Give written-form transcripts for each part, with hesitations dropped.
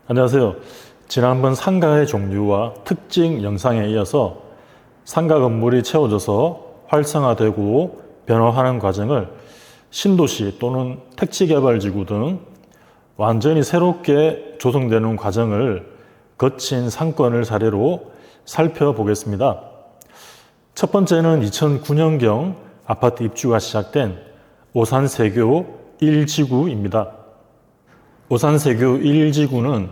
안녕하세요. 지난번 상가의 종류와 특징 영상에 이어서 상가 건물이 채워져서 활성화되고 변화하는 과정을 신도시 또는 택지개발지구 등 완전히 새롭게 조성되는 과정을 거친 상권을 사례로 살펴보겠습니다. 첫 번째는 2009년경 아파트 입주가 시작된 오산세교 1지구입니다. 오산세교 1지구는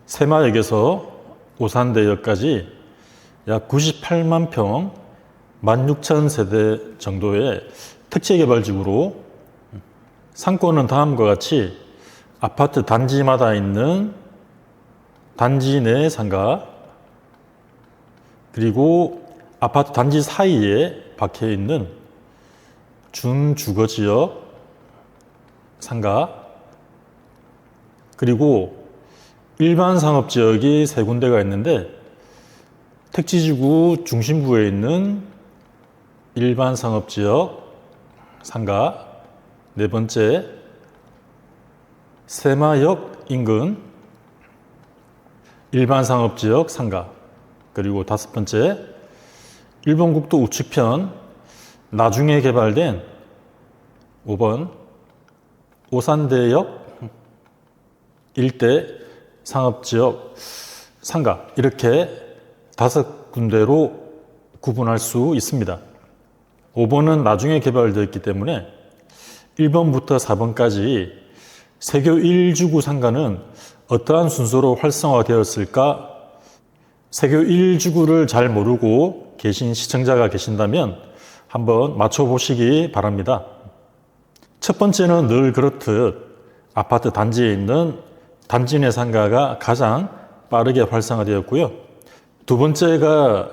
새마역에서 오산대역까지 약 98만 평, 16,000세대 정도의 택지개발지구로 상권은 다음과 같이 아파트 단지마다 있는 단지 내 상가, 그리고 아파트 단지 사이에 박혀 있는 준주거지역 상가, 그리고 일반 상업지역이 세 군데가 있는데 택지지구 중심부에 있는 일반 상업지역 상가, 네 번째 새마역 인근 일반 상업지역 상가, 그리고 다섯 번째 일본국도 우측편 나중에 개발된 5번 오산대역 일대 상업지역 상가, 이렇게 다섯 군데로 구분할 수 있습니다. 5번은 나중에 개발되었기 때문에 1번부터 4번까지 세교 1지구 상가는 어떠한 순서로 활성화되었을까? 세교 1지구를 잘 모르고 계신 시청자가 계신다면 한번 맞춰보시기 바랍니다. 첫 번째는 늘 그렇듯 아파트 단지에 있는 단지 내 상가가 가장 빠르게 활성화되었고요. 두 번째가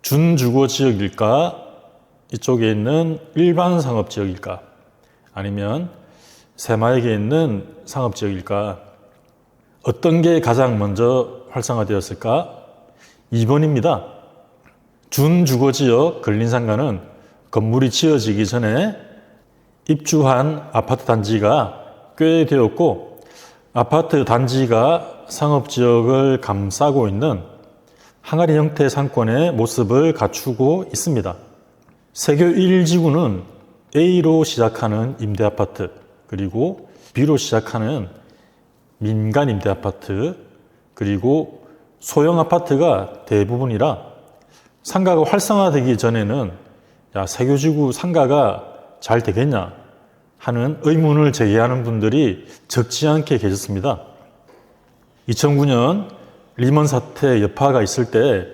준주거 지역일까? 이쪽에 있는 일반 상업지역일까? 아니면 새마역에 있는 상업지역일까? 어떤 게 가장 먼저 활성화되었을까? 2번입니다. 준주거지역 근린상가는 건물이 지어지기 전에 입주한 아파트 단지가 꽤 되었고, 아파트 단지가 상업지역을 감싸고 있는 항아리 형태 상권의 모습을 갖추고 있습니다. 세교 1지구는 A로 시작하는 임대아파트, 그리고 B로 시작하는 민간 임대아파트, 그리고 소형 아파트가 대부분이라 상가가 활성화되기 전에는 세교지구 상가가 잘 되겠냐 하는 의문을 제기하는 분들이 적지 않게 계셨습니다. 2009년 리먼 사태 여파가 있을 때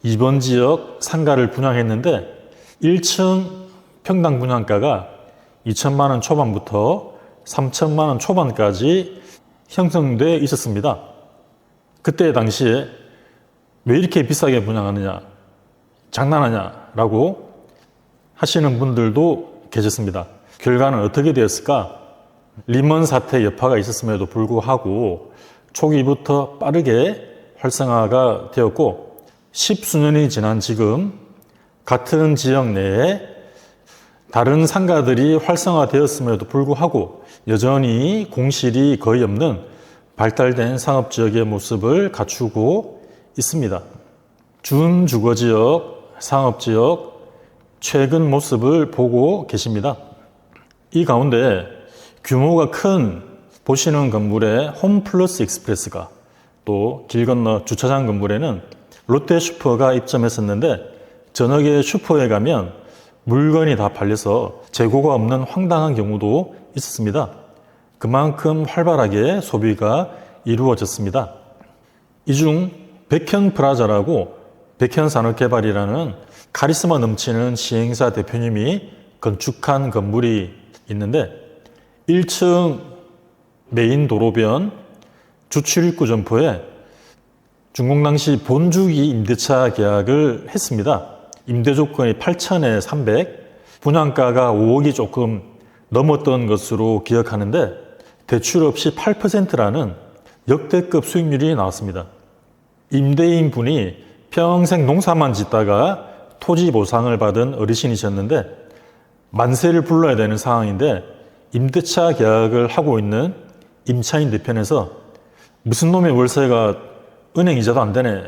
2번 지역 상가를 분양했는데 1층 평당 분양가가 2천만 원 초반부터 3천만 원 초반까지 형성돼 있었습니다. 그때 당시에 왜 이렇게 비싸게 분양하느냐, 장난하냐 라고 하시는 분들도 계셨습니다. 결과는 어떻게 되었을까? 리먼 사태 여파가 있었음에도 불구하고 초기부터 빠르게 활성화가 되었고, 10수년이 지난 지금 같은 지역 내에 다른 상가들이 활성화되었음에도 불구하고 여전히 공실이 거의 없는 발달된 상업지역의 모습을 갖추고 있습니다. 준주거지역, 상업지역 최근 모습을 보고 계십니다. 이 가운데 규모가 큰 보시는 건물에 홈플러스 익스프레스가, 또 길 건너 주차장 건물에는 롯데슈퍼가 입점했었는데 저녁에 슈퍼에 가면 물건이 다 팔려서 재고가 없는 황당한 경우도 있었습니다. 그만큼 활발하게 소비가 이루어졌습니다. 이 중 백현프라자라고 백현산업개발이라는 카리스마 넘치는 시행사 대표님이 건축한 건물이 있는데 1층 메인 도로변 주출입구 점포에 준공당시 본주기 임대차 계약을 했습니다. 임대 조건이 8천에 300, 분양가가 5억이 조금 넘었던 것으로 기억하는데 대출 없이 8%라는 역대급 수익률이 나왔습니다. 임대인 분이 평생 농사만 짓다가 토지 보상을 받은 어르신이셨는데 만세를 불러야 되는 상황인데 임대차 계약을 하고 있는 임차인 대편에서 무슨 놈의 월세가 은행 이자도 안 되네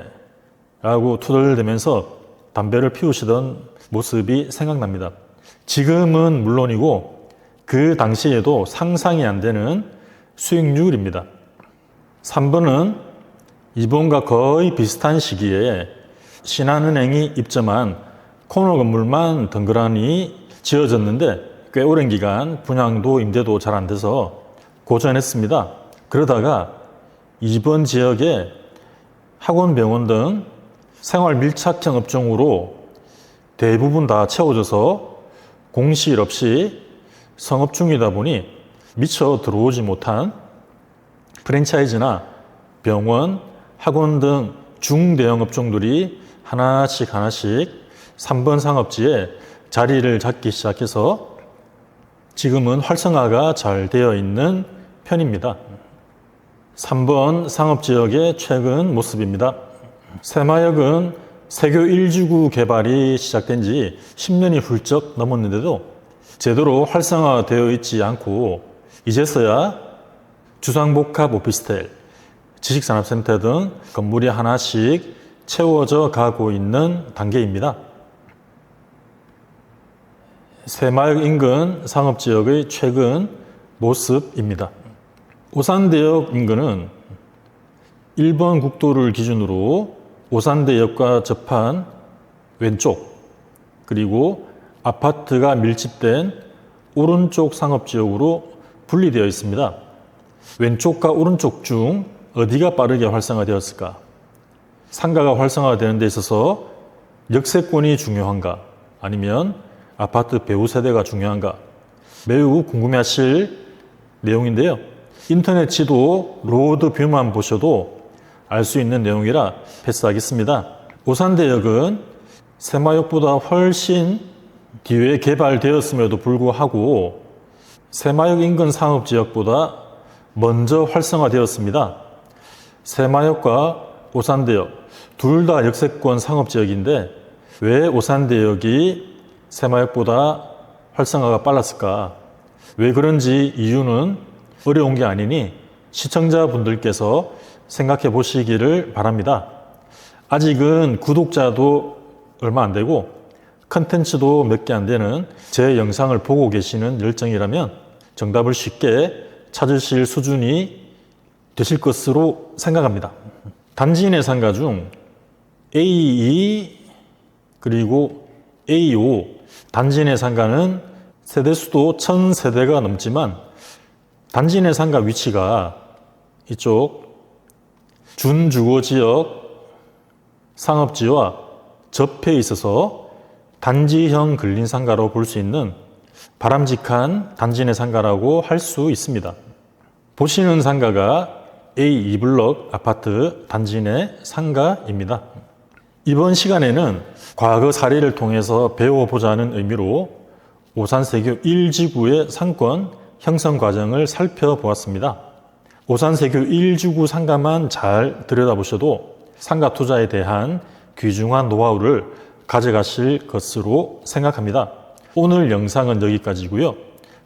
라고 투덜대면서 담배를 피우시던 모습이 생각납니다. 지금은 물론이고 그 당시에도 상상이 안 되는 수익률입니다. 3번은 이번과 거의 비슷한 시기에 신한은행이 입점한 코너 건물만 덩그러니 지어졌는데 꽤 오랜 기간 분양도 임대도 잘 안 돼서 고전했습니다. 그러다가 이번 지역에 학원, 병원 등 생활 밀착형 업종으로 대부분 다 채워져서 공실 없이 성업 중이다 보니 미처 들어오지 못한 프랜차이즈나 병원, 학원 등 중대형 업종들이 하나씩 3번 상업지에 자리를 잡기 시작해서 지금은 활성화가 잘 되어 있는 편입니다. 3번 상업지역의 최근 모습입니다. 새마역은 세교 1지구 개발이 시작된 지 10년이 훌쩍 넘었는데도 제대로 활성화되어 있지 않고 이제서야 주상복합 오피스텔, 지식산업센터 등 건물이 하나씩 채워져 가고 있는 단계입니다. 새마역 인근 상업지역의 최근 모습입니다. 오산대역 인근은 1번 국도를 기준으로 오산대역과 접한 왼쪽, 그리고 아파트가 밀집된 오른쪽 상업지역으로 분리되어 있습니다. 왼쪽과 오른쪽 중 어디가 빠르게 활성화되었을까? 상가가 활성화되는 데 있어서 역세권이 중요한가? 아니면 아파트 배우 세대가 중요한가? 매우 궁금해하실 내용인데요. 인터넷 지도 로드 뷰만 보셔도 알 수 있는 내용이라 패스하겠습니다. 오산대역은 새마역보다 훨씬 뒤에 개발되었음에도 불구하고 새마역 인근 상업지역보다 먼저 활성화되었습니다. 새마역과 오산대역 둘 다 역세권 상업지역인데 왜 오산대역이 새마역보다 활성화가 빨랐을까? 왜 그런지 이유는 어려운 게 아니니 시청자분들께서 생각해 보시기를 바랍니다. 아직은 구독자도 얼마 안 되고 컨텐츠도 몇 개 안 되는 제 영상을 보고 계시는 열정이라면 정답을 쉽게 찾으실 수준이 되실 것으로 생각합니다. 단지 내 상가 중 A2 그리고 A5 단지 내 상가는 세대수도 1000세대가 넘지만 단지 내 상가 위치가 이쪽 준주거지역 상업지와 접해 있어서 단지형 근린상가로 볼 수 있는 바람직한 단지 내 상가라고 할 수 있습니다. 보시는 상가가 A2블럭 아파트 단지 내 상가입니다. 이번 시간에는 과거 사례를 통해서 배워보자는 의미로 오산세교 1지구의 상권 형성 과정을 살펴보았습니다. 오산세교 1지구 상가만 잘 들여다보셔도 상가 투자에 대한 귀중한 노하우를 가져가실 것으로 생각합니다. 오늘 영상은 여기까지고요.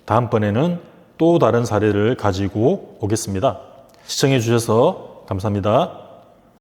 다음번에는 또 다른 사례를 가지고 오겠습니다. 시청해 주셔서 감사합니다.